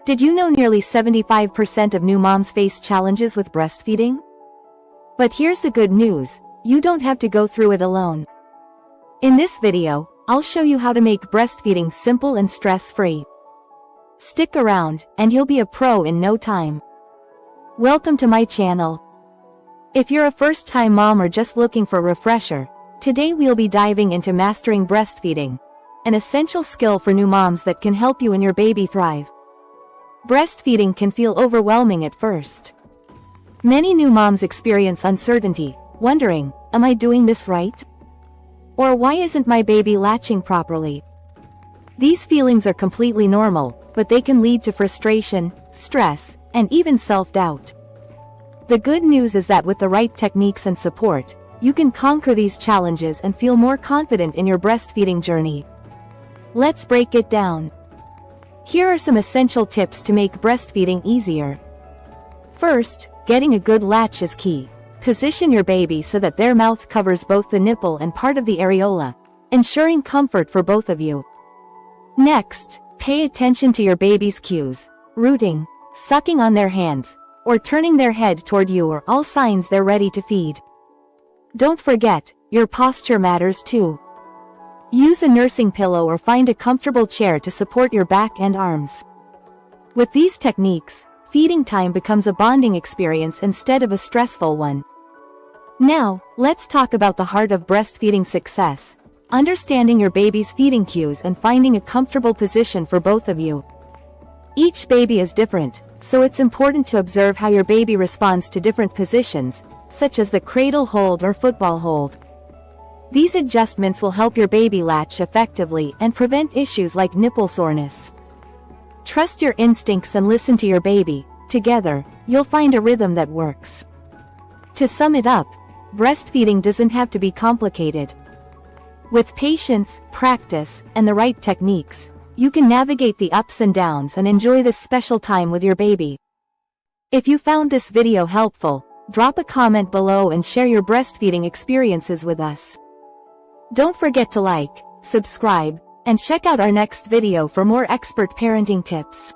Did you know nearly 75% of new moms face challenges with breastfeeding? But here's the good news, you don't have to go through it alone. In this video, I'll show you how to make breastfeeding simple and stress-free. Stick around, and you'll be a pro in no time. Welcome to my channel. If you're a first-time mom or just looking for a refresher, today we'll be diving into mastering breastfeeding, an essential skill for new moms that can help you and your baby thrive. Breastfeeding can feel overwhelming at first. Many new moms experience uncertainty, wondering, am I doing this right? Or why isn't my baby latching properly? These feelings are completely normal, but they can lead to frustration, stress, and even self-doubt. The good news is that with the right techniques and support, you can conquer these challenges and feel more confident in your breastfeeding journey. Let's break it down. Here are some essential tips to make breastfeeding easier. First, getting a good latch is key. Position your baby so that their mouth covers both the nipple and part of the areola, ensuring comfort for both of you. Next, pay attention to your baby's cues. Rooting, sucking on their hands, or turning their head toward you are all signs they're ready to feed. Don't forget, your posture matters too. Use a nursing pillow or find a comfortable chair to support your back and arms. With these techniques, feeding time becomes a bonding experience instead of a stressful one. Now, let's talk about the heart of breastfeeding success: understanding your baby's feeding cues and finding a comfortable position for both of you. Each baby is different, so it's important to observe how your baby responds to different positions, such as the cradle hold or football hold. These adjustments will help your baby latch effectively and prevent issues like nipple soreness. Trust your instincts and listen to your baby. Together, you'll find a rhythm that works. To sum it up, breastfeeding doesn't have to be complicated. With patience, practice, and the right techniques, you can navigate the ups and downs and enjoy this special time with your baby. If you found this video helpful, drop a comment below and share your breastfeeding experiences with us. Don't forget to like, subscribe, and check out our next video for more expert parenting tips.